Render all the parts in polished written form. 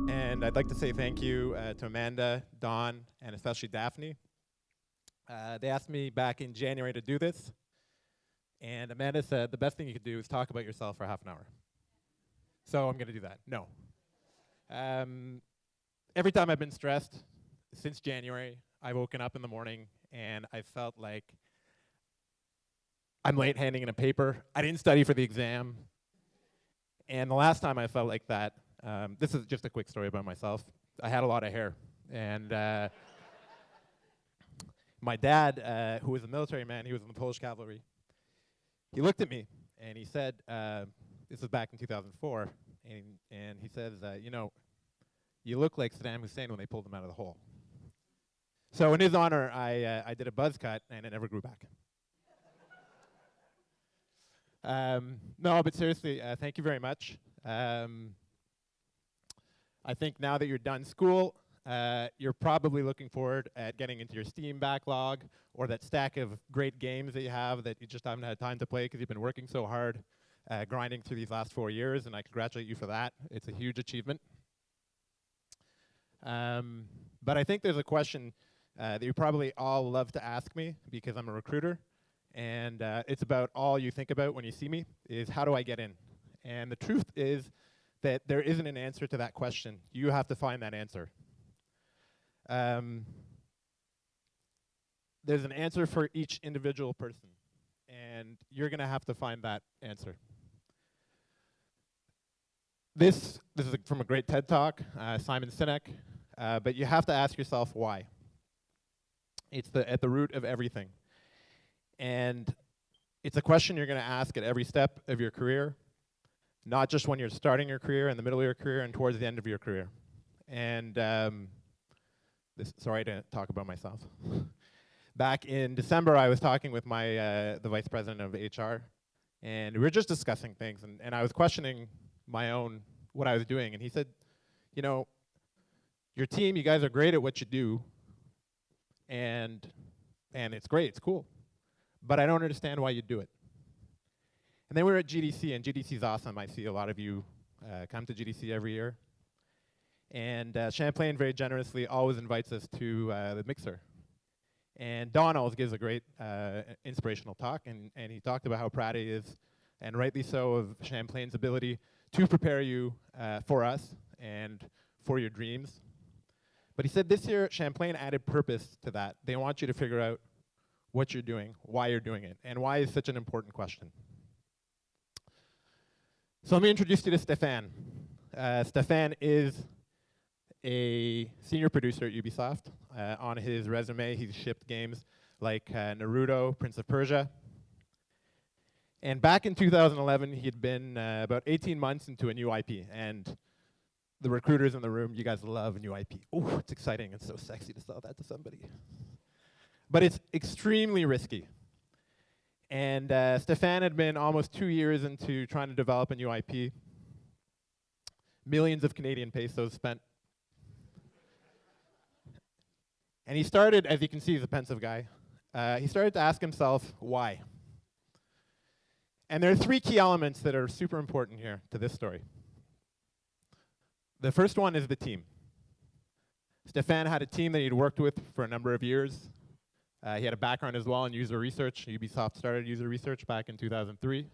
And I'd like to say thank you to Amanda, Dawn, and especially Daphne. They asked me back in January to do this, and Amanda said the best thing you could do is talk about yourself for half an hour. So I'm going to do that. No. Every time I've been stressed since January, I've woken up in the morning and I felt like I'm late handing in a paper. I didn't study for the exam. And the last time I felt like that, this is just a quick story about myself. I had a lot of hair. And my dad, who was a military man, he was in the Polish cavalry, he looked at me and he said, this was back in 2004, and he says, you know, you look like Saddam Hussein when they pulled him out of the hole. So in his honor, I did a buzz cut, and it never grew back. No, but seriously, thank you very much. I think now that you're done school, you're probably looking forward at getting into your Steam backlog or that stack of great games that you have that you just haven't had time to play because you've been working so hard, grinding through these last 4 years, and I congratulate you for that. It's a huge achievement. But I think there's a question that you probably all love to ask me because I'm a recruiter, and it's about all you think about when you see me is how do I get in? And the truth is that there isn't an answer to that question. You have to find that answer. There's an answer for each individual person, and you're going to have to find that answer. This is from a great TED Talk, Simon Sinek, but you have to ask yourself why. It's at the root of everything. And it's a question you're going to ask at every step of your career, not just when you're starting your career, in the middle of your career, and towards the end of your career. And sorry to talk about myself. Back in December, I was talking with the vice president of HR, and we were just discussing things, and I was questioning what I was doing, and he said, you know, your team, you guys are great at what you do, and it's great, it's cool, but I don't understand why you do it. And then we were at GDC, and GDC is awesome. I see a lot of you come to GDC every year. And Champlain very generously always invites us to the mixer. And Don always gives a great inspirational talk, and he talked about how proud he is, and rightly so, of Champlain's ability to prepare you for us and for your dreams. But he said this year, Champlain added purpose to that. They want you to figure out what you're doing, why you're doing it, and why is such an important question. So let me introduce you to Stefan. Stefan is a senior producer at Ubisoft. On his resume, he's shipped games like Naruto, Prince of Persia. And back in 2011, he'd been about 18 months into a new IP. And the recruiters in the room, you guys love a new IP. Oh, it's exciting. It's so sexy to sell that to somebody. But it's extremely risky. And Stefan had been almost 2 years into trying to develop a new IP. Millions of Canadian pesos spent. And he started, as you can see, he's a pensive guy. He started to ask himself, why? And there are 3 key elements that are super important here to this story. The first one is the team. Stefan had a team that he'd worked with for a number of years. He had a background as well in user research. Ubisoft started user research back in 2003.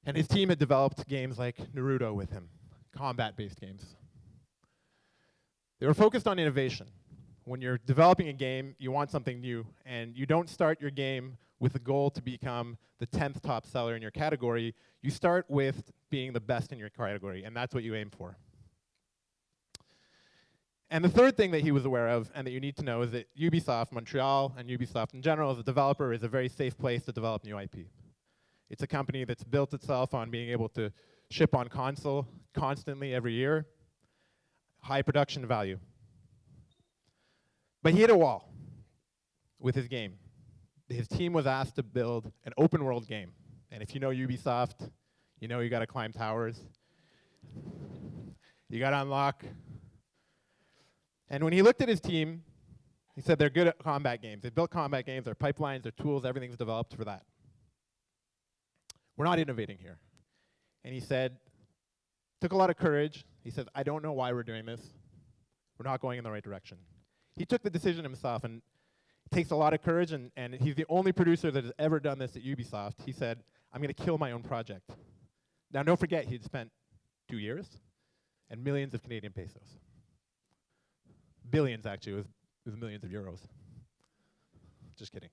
And his team had developed games like Naruto with him, combat-based games. They were focused on innovation. When you're developing a game, you want something new, and you don't start your game with the goal to become the 10th top seller in your category. You start with being the best in your category, and that's what you aim for. And the third thing that he was aware of, and that you need to know, is that Ubisoft Montréal, and Ubisoft in general as a developer, is a very safe place to develop new IP. It's a company that's built itself on being able to ship on console constantly every year, high production value. But he hit a wall with his game. His team was asked to build an open world game. And if you know Ubisoft, you know you got to climb towers. You got to unlock. And when he looked at his team, he said they're good at combat games. They built combat games, their pipelines, their tools, everything's developed for that. We're not innovating here. And he said, took a lot of courage, He says, I don't know why we're doing this. We're not going in the right direction. He took the decision himself, and it takes a lot of courage, and he's the only producer that has ever done this at Ubisoft. He said, I'm going to kill my own project. Now, don't forget, he'd spent 2 years and millions of Canadian pesos. Billions, actually. It was millions of euros. Just kidding.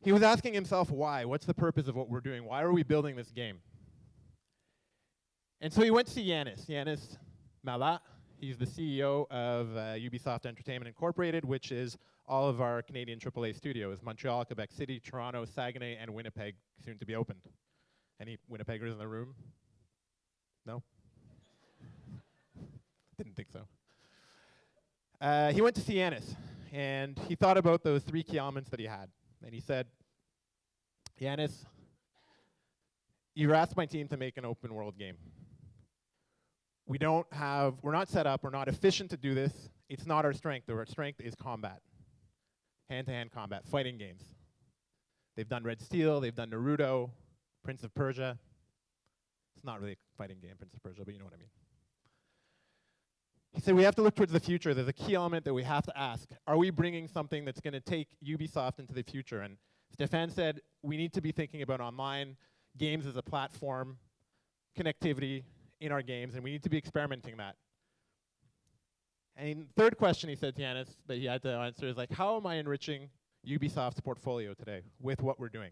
He was asking himself why. What's the purpose of what we're doing? Why are we building this game? And so he went to see Yanis Malat. He's the CEO of Ubisoft Entertainment Incorporated, which is all of our Canadian AAA studios, Montreal, Quebec City, Toronto, Saguenay, and Winnipeg, soon to be opened. Any Winnipeggers in the room? No? Didn't think so. He went to see Yanis, and he thought about those 3 key elements that he had. And he said, Yanis, you asked my team to make an open world game. We're not set up, we're not efficient to do this. It's not our strength. Our strength is combat. Hand-to-hand combat, fighting games. They've done Red Steel, they've done Naruto, Prince of Persia. It's not really a fighting game, Prince of Persia, but you know what I mean. He said we have to look towards the future. There's a key element that we have to ask. Are we bringing something that's going to take Ubisoft into the future? And Stéphane said we need to be thinking about online games as a platform, connectivity in our games, and we need to be experimenting that. And third question he said to Yanis that he had to answer is like, how am I enriching Ubisoft's portfolio today with what we're doing?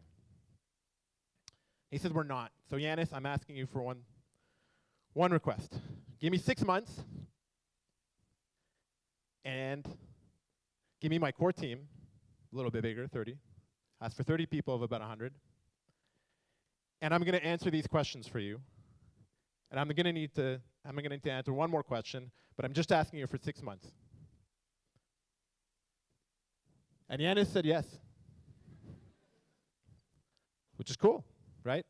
He said we're not. So Yanis, I'm asking you for one request. Give me 6 months and give me my core team, a little bit bigger, 30. Ask for 30 people of about 100. And I'm going to answer these questions for you. And I'm going to need to answer one more question, but I'm just asking you for 6 months. And Yanis said yes. Which is cool, right?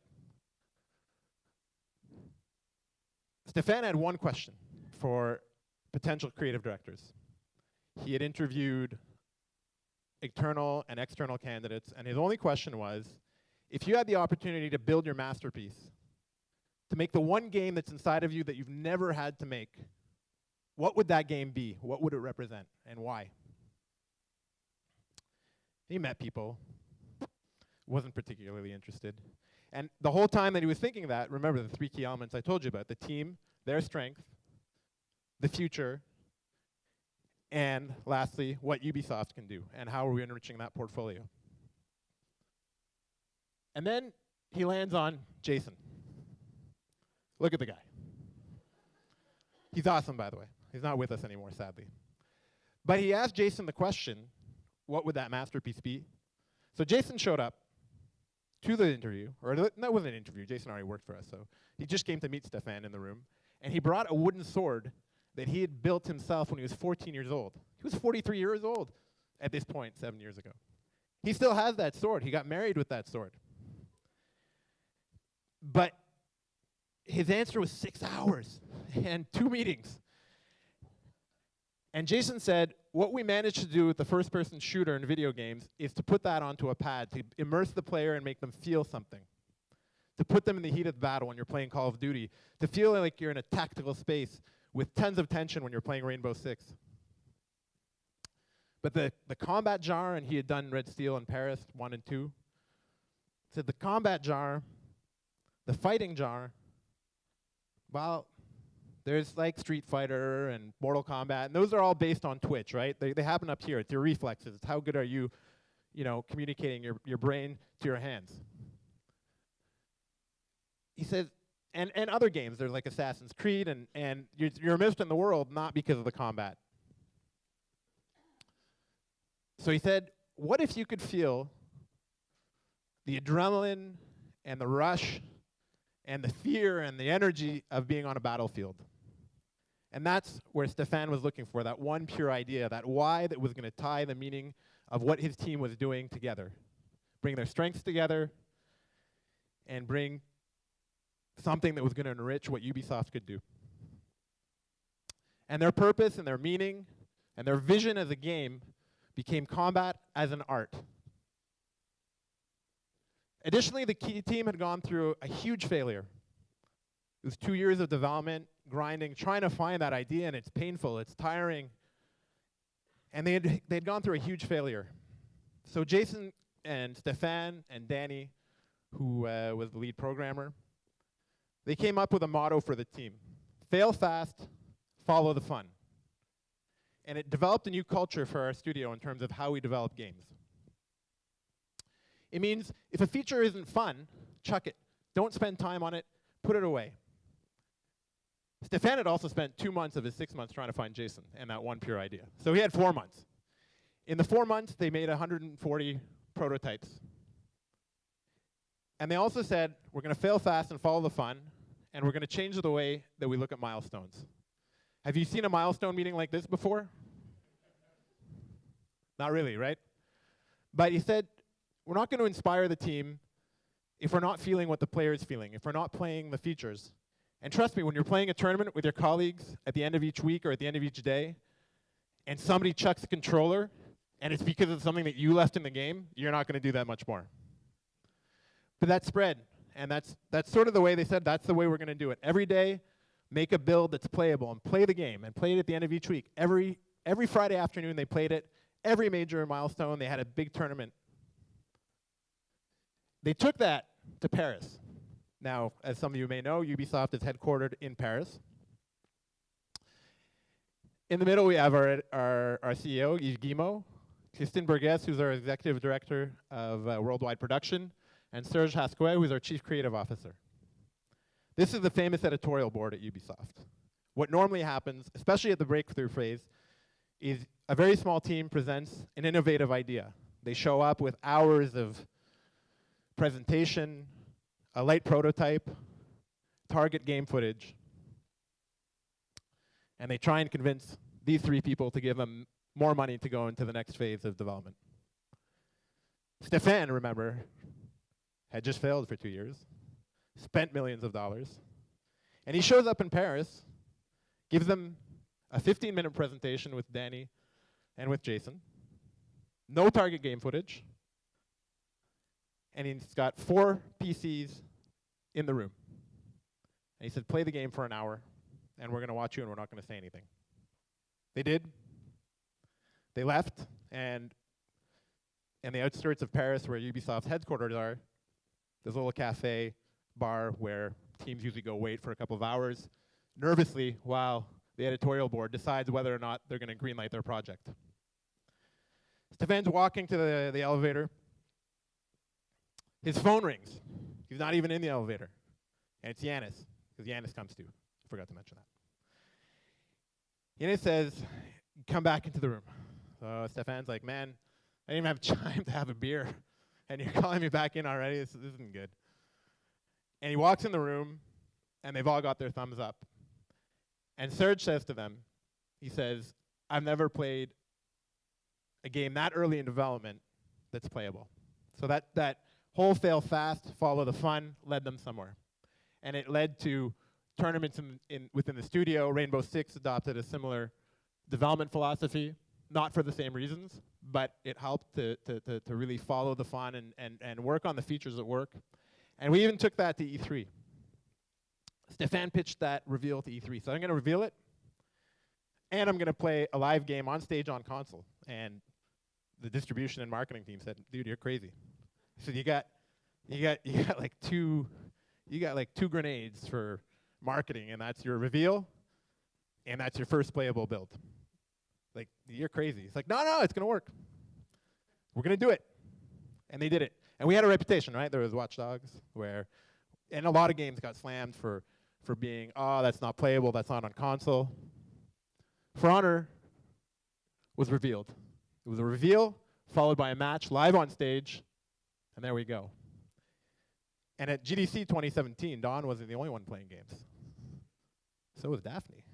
Stéphane had one question for potential creative directors. He had interviewed internal and external candidates, and his only question was, if you had the opportunity to build your masterpiece, to make the one game that's inside of you that you've never had to make, what would that game be? What would it represent, and why? He met people, wasn't particularly interested. And the whole time that he was thinking that, remember the 3 key elements I told you about, the team, their strength, the future, and lastly, what Ubisoft can do, and how are we enriching that portfolio. And then he lands on Jason. Look at the guy. He's awesome, by the way. He's not with us anymore, sadly. But he asked Jason the question, what would that masterpiece be? So Jason showed up to the interview, or that wasn't an interview, Jason already worked for us, so he just came to meet Stéphane in the room, and he brought a wooden sword that he had built himself when he was 14 years old. He was 43 years old at this point, 7 years ago. He still has that sword. He got married with that sword. But his answer was 6 hours and 2 meetings. And Jason said, what we managed to do with the first-person shooter in video games is to put that onto a pad, to immerse the player and make them feel something. To put them in the heat of battle when you're playing Call of Duty. To feel like you're in a tactical space with tons of tension when you're playing Rainbow Six. But the combat genre, and he had done Red Steel in Paris 1 and 2, said the combat genre, the fighting genre, well, there's like Street Fighter and Mortal Kombat, and those are all based on Twitch, right? They happen up here. It's your reflexes. It's how good are you, communicating your brain to your hands. He says, and other games, there's like Assassin's Creed, and you're immersed in the world not because of the combat. So he said, what if you could feel the adrenaline and the rush and the fear and the energy of being on a battlefield? And that's where Stéphane was looking for, that one pure idea, that why that was going to tie the meaning of what his team was doing together. Bring their strengths together and bring something that was going to enrich what Ubisoft could do. And their purpose and their meaning and their vision as a game became combat as an art. Additionally, the key team had gone through a huge failure. It was 2 years of development, grinding, trying to find that idea, and it's painful, it's tiring. And they'd gone through a huge failure. So Jason and Stefan and Danny, who was the lead programmer, they came up with a motto for the team: fail fast, follow the fun. And it developed a new culture for our studio in terms of how we develop games. It means if a feature isn't fun, chuck it. Don't spend time on it, put it away. Stefan had also spent 2 months of his 6 months trying to find Jason and that one pure idea. So he had 4 months. In the 4 months, they made 140 prototypes. And they also said, we're going to fail fast and follow the fun, and we're going to change the way that we look at milestones. Have you seen a milestone meeting like this before? Not really, right? But he said, we're not going to inspire the team if we're not feeling what the player is feeling, if we're not playing the features. And trust me, when you're playing a tournament with your colleagues at the end of each week or at the end of each day, and somebody chucks the controller, and it's because of something that you left in the game, you're not going to do that much more. But that spread, and that's sort of the way they said, that's the way we're going to do it. Every day, make a build that's playable, and play the game, and play it at the end of each week. Every Friday afternoon, they played it. Every major milestone, they had a big tournament. They took that to Paris. Now, as some of you may know, Ubisoft is headquartered in Paris. In the middle, we have our CEO, Yves Guillemot, Christine Burgess, who's our executive director of worldwide production, and Serge Hasquet, who's our chief creative officer. This is the famous editorial board at Ubisoft. What normally happens, especially at the breakthrough phase, is a very small team presents an innovative idea. They show up with hours of presentation, a light prototype, target game footage, and they try and convince these 3 people to give them more money to go into the next phase of development. Stefan, remember, had just failed for 2 years, spent millions of dollars, and he shows up in Paris, gives them a 15-minute presentation with Danny and with Jason, no target game footage, and he's got 4 PCs in the room. And he said, play the game for an hour, and we're going to watch you, and we're not going to say anything. They did. They left, and in the outskirts of Paris, where Ubisoft's headquarters are, there's a little cafe, bar, where teams usually go wait for a couple of hours, nervously, while the editorial board decides whether or not they're going to greenlight their project. Stefan's walking to the elevator. His phone rings. He's not even in the elevator. And it's Yanis, because Yanis comes too. I forgot to mention that. Yanis says, come back into the room. So Stefan's like, man, I didn't even have time to have a beer, and you're calling me back in already? This isn't good. And he walks in the room, and they've all got their thumbs up. And Serge says to them, he says, I've never played a game that early in development that's playable. So that whole fail fast, follow the fun, led them somewhere. And it led to tournaments within the studio. Rainbow Six adopted a similar development philosophy, not for the same reasons, but it helped to really follow the fun and work on the features that work. And we even took that to E3. Stefan pitched that reveal to E3. So I'm going to reveal it, and I'm going to play a live game on stage on console. And the distribution and marketing team said, dude, you're crazy. So you got like two grenades for marketing, and that's your reveal, and that's your first playable build. Like, you're crazy. It's like, no, it's going to work. We're going to do it. And they did it. And we had a reputation, right? There was Watch Dogs, and a lot of games got slammed for being, oh, that's not playable, that's not on console. For Honor was revealed. It was a reveal, followed by a match live on stage, and there we go. And at GDC 2017, Don wasn't the only one playing games. So was Daphne.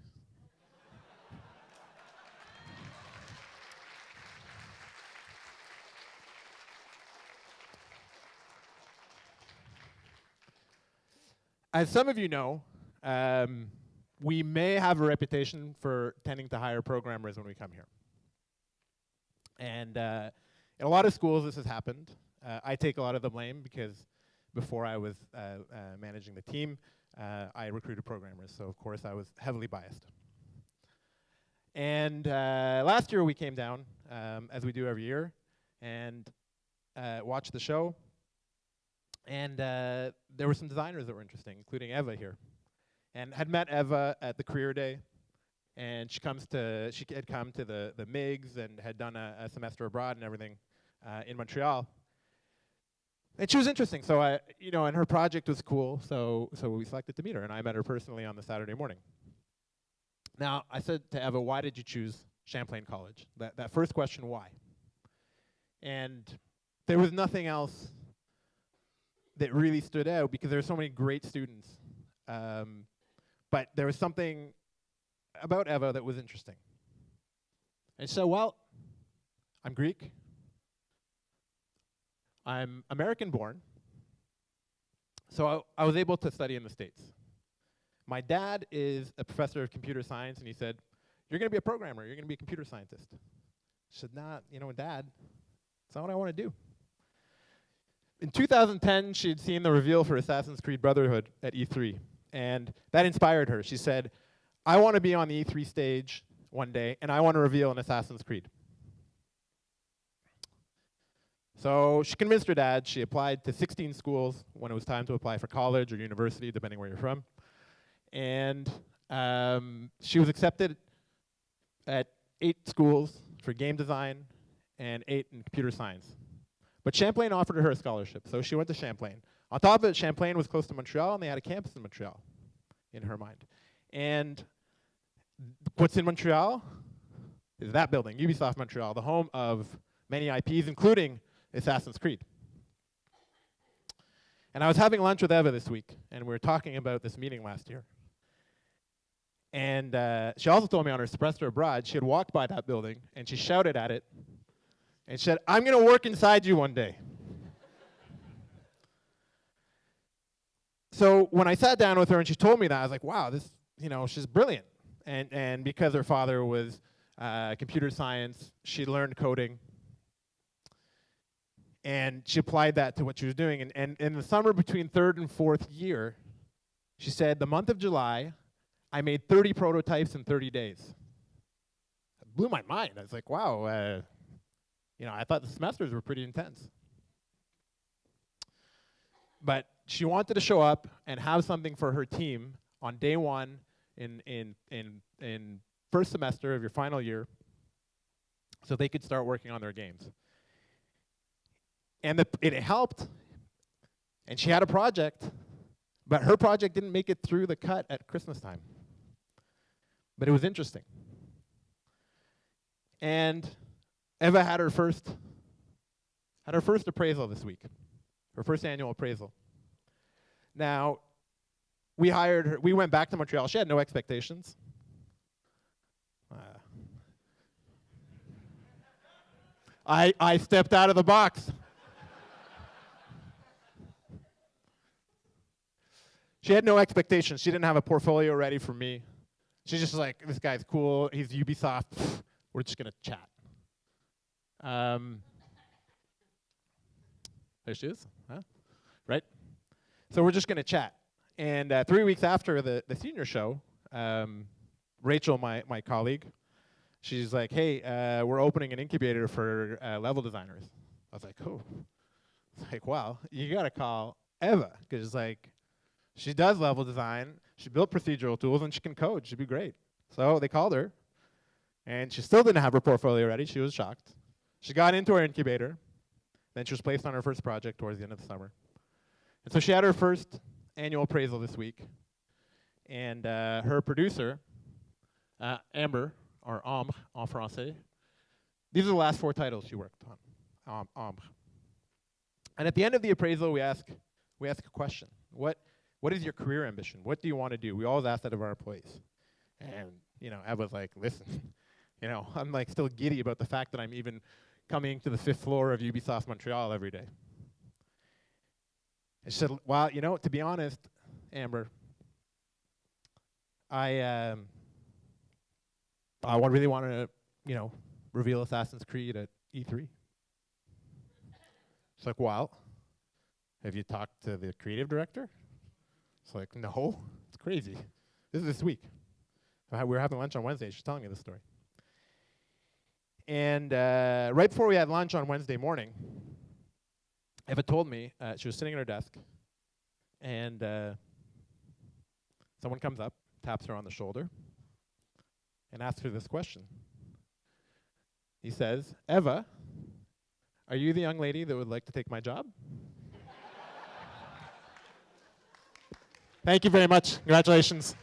As some of you know, we may have a reputation for tending to hire programmers when we come here. And in a lot of schools, this has happened. I take a lot of the blame because before I was managing the team, I recruited programmers, so of course I was heavily biased. And last year we came down, as we do every year, and watched the show. And there were some designers that were interesting, including Eva here. And had met Eva at the career day, and she had come to the MIGs and had done a semester abroad and everything in Montreal. And she was interesting, so and her project was cool, so we selected to meet her, and I met her personally on the Saturday morning. Now, I said to Eva, why did you choose Champlain College? That first question, why? And there was nothing else that really stood out because there were so many great students. But there was something about Eva that was interesting. And so, well, I'm Greek. I'm American born. So I was able to study in the States. My dad is a professor of computer science, and he said, you're going to be a programmer. You're going to be a computer scientist. I said, nah, Dad, that's not what I want to do. In 2010, she had seen the reveal for Assassin's Creed Brotherhood at E3, and that inspired her. She said, I want to be on the E3 stage one day, and I want to reveal an Assassin's Creed. So she convinced her dad. She applied to 16 schools when it was time to apply for college or university, depending where you're from. And she was accepted at 8 schools for game design and 8 in computer science. But Champlain offered her a scholarship, so she went to Champlain. On top of it, Champlain was close to Montreal, and they had a campus in Montreal, in her mind. And what's in Montreal is that building, Ubisoft Montreal, the home of many IPs, including Assassin's Creed. And I was having lunch with Eva this week, and we were talking about this meeting last year. And she also told me on her semester abroad, she had walked by that building, and she shouted at it, and said, I'm going to work inside you one day. So when I sat down with her and she told me that, I was like, wow, this, she's brilliant. And because her father was computer science, she learned coding. And she applied that to what she was doing. And in the summer between 3rd and 4th year, she said, the month of July, I made 30 prototypes in 30 days. It blew my mind. I was like, wow, I thought the semesters were pretty intense. But she wanted to show up and have something for her team on day one in first semester of your final year so they could start working on their games. And it helped, and she had a project, but her project didn't make it through the cut at Christmas time. But it was interesting. And Eva had her first appraisal this week, her first annual appraisal. Now, we hired her. We went back to Montreal. She had no expectations. I stepped out of the box. She had no expectations. She didn't have a portfolio ready for me. She's just like, this guy's cool. He's Ubisoft. We're just going to chat. There she is. Huh? Right? So we're just going to chat. And 3 weeks after the senior show, Rachel, my colleague, she's like, hey, we're opening an incubator for level designers. I was like, oh. It's like, wow, you got to call Eva, because like, she does level design, she built procedural tools, and she can code. She'd be great. So they called her, and she still didn't have her portfolio ready. She was shocked. She got into our incubator. Then she was placed on her first project towards the end of the summer. And so she had her first annual appraisal this week. And her producer, Amber, or Ambre en français, these are the last 4 titles she worked on, Ambre. And at the end of the appraisal, we ask a question. What is your career ambition? What do you want to do? We always ask that of our employees. And, Eva's like, listen, I'm like still giddy about the fact that I'm even coming to the 5th floor of Ubisoft Montreal every day. And she said, well, to be honest, Amber, I really want to, reveal Assassin's Creed at E3. It's like, well, have you talked to the creative director? It's like, no, it's crazy. This is this week. We were having lunch on Wednesday. She's telling me this story. And right before we had lunch on Wednesday morning, Eva told me she was sitting at her desk, and someone comes up, taps her on the shoulder, and asks her this question. He says, Eva, are you the young lady that would like to take my job? Thank you very much. Congratulations.